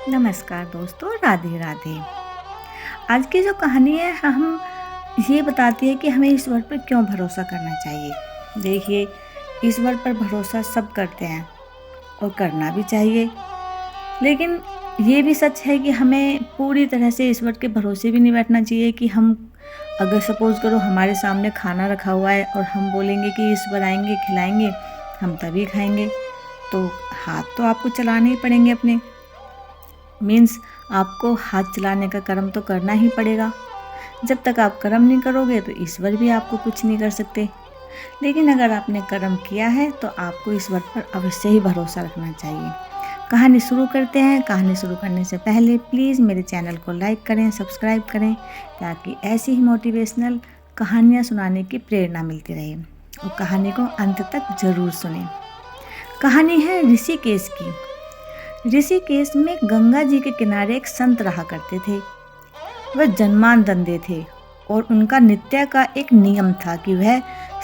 नमस्कार दोस्तों, राधे राधे। आज की जो कहानी है हम ये बताती है कि हमें ईश्वर पर क्यों भरोसा करना चाहिए। देखिए, ईश्वर पर भरोसा सब करते हैं और करना भी चाहिए, लेकिन ये भी सच है कि हमें पूरी तरह से ईश्वर के भरोसे भी नहीं बैठना चाहिए कि हम अगर सपोज़ करो हमारे सामने खाना रखा हुआ है और हम बोलेंगे कि ईश्वर आएंगे खिलाएंगे, हम तभी खाएंगे। तो हाथ तो आपको चलाने ही पड़ेंगे अपने, मीन्स आपको हाथ चलाने का कर्म तो करना ही पड़ेगा। जब तक आप कर्म नहीं करोगे तो ईश्वर भी आपको कुछ नहीं कर सकते। लेकिन अगर आपने कर्म किया है तो आपको ईश्वर पर अवश्य ही भरोसा रखना चाहिए। कहानी शुरू करते हैं। कहानी शुरू करने से पहले प्लीज़ मेरे चैनल को लाइक करें, सब्सक्राइब करें, ताकि ऐसी ही मोटिवेशनल कहानियाँ सुनाने की प्रेरणा मिलती रहे। और कहानी को अंत तक ज़रूर सुनें। कहानी है ऋषिकेश की। ऋषिकेश में गंगा जी के किनारे एक संत रहा करते थे। वह जन्मांधे थे और उनका नित्य का एक नियम था कि वह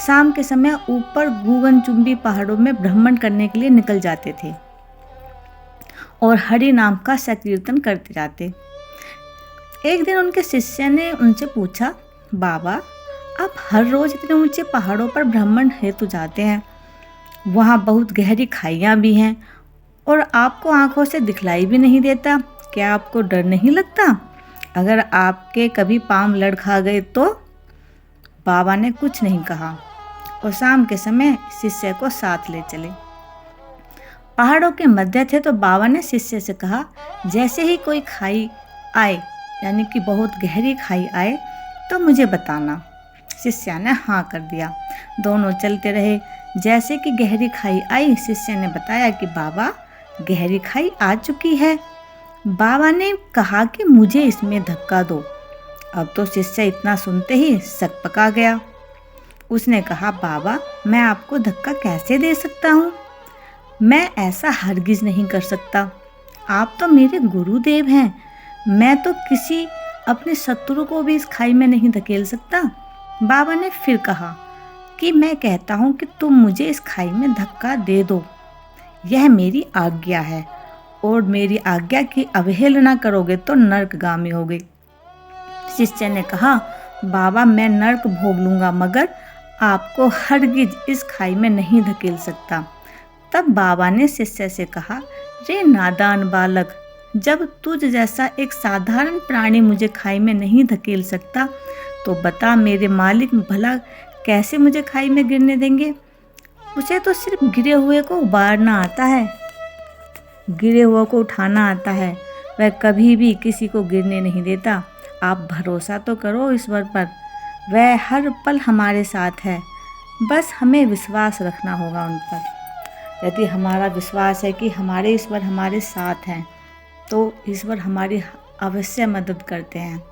शाम के समय ऊपर गगनचुंबी पहाड़ों में भ्रमण करने के लिए निकल जाते थे और हरि नाम का संकीर्तन करते जाते। एक दिन उनके शिष्य ने उनसे पूछा, बाबा, आप हर रोज इतने ऊंचे पहाड़ों पर भ्रमण हेतु जाते हैं, वहाँ बहुत गहरी खाइयाँ भी हैं और आपको आंखों से दिखलाई भी नहीं देता, क्या आपको डर नहीं लगता अगर आपके कभी पाँव लड़खड़ा गए तो? बाबा ने कुछ नहीं कहा और शाम के समय शिष्य को साथ ले चले। पहाड़ों के मध्य थे तो बाबा ने शिष्य से कहा, जैसे ही कोई खाई आए, यानी कि बहुत गहरी खाई आए, तो मुझे बताना। शिष्य ने हाँ कर दिया। दोनों चलते रहे। जैसे कि गहरी खाई आई, शिष्य ने बताया कि बाबा, गहरी खाई आ चुकी है। बाबा ने कहा कि मुझे इसमें धक्का दो। अब तो शिष्य इतना सुनते ही सक पका गया। उसने कहा, बाबा, मैं आपको धक्का कैसे दे सकता हूँ? मैं ऐसा हरगिज नहीं कर सकता। आप तो मेरे गुरुदेव हैं। मैं तो किसी अपने शत्रु को भी इस खाई में नहीं धकेल सकता। बाबा ने फिर कहा कि मैं कहता हूँ कि तुम मुझे इस खाई में धक्का दे दो। यह मेरी आज्ञा है और मेरी आज्ञा की अवहेलना करोगे तो नरकगामी होगे। शिष्य ने कहा, बाबा, मैं नरक भोग लूंगा, मगर आपको हरगिज इस खाई में नहीं धकेल सकता। तब बाबा ने शिष्य से कहा, रे नादान बालक, जब तुझ जैसा एक साधारण प्राणी मुझे खाई में नहीं धकेल सकता, तो बता मेरे मालिक भला कैसे मुझे खाई में गिरने देंगे? उसे तो सिर्फ गिरे हुए को उबारना आता है, गिरे हुए को उठाना आता है। वह कभी भी किसी को गिरने नहीं देता। आप भरोसा तो करो ईश्वर पर, वह हर पल हमारे साथ है। बस हमें विश्वास रखना होगा उन पर। यदि हमारा विश्वास है कि हमारे ईश्वर हमारे साथ हैं, तो ईश्वर हमारी अवश्य मदद करते हैं।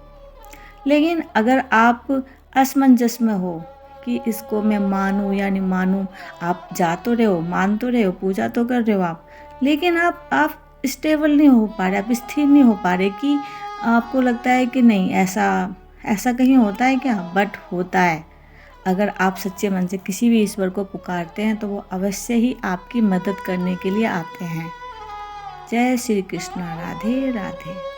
लेकिन अगर आप असमंजस में हो कि इसको मैं मानूं या नहीं मानूं, आप जा तो रहे हो, मान तो रहे हो, पूजा तो कर रहे हो आप, लेकिन आप स्टेबल नहीं हो पा रहे, आप स्थिर नहीं हो पा रहे, कि आपको लगता है कि नहीं, ऐसा कहीं होता है क्या? बट होता है। अगर आप सच्चे मन से किसी भी ईश्वर को पुकारते हैं तो वो अवश्य ही आपकी मदद करने के लिए आते हैं। जय श्री कृष्ण। राधे राधे।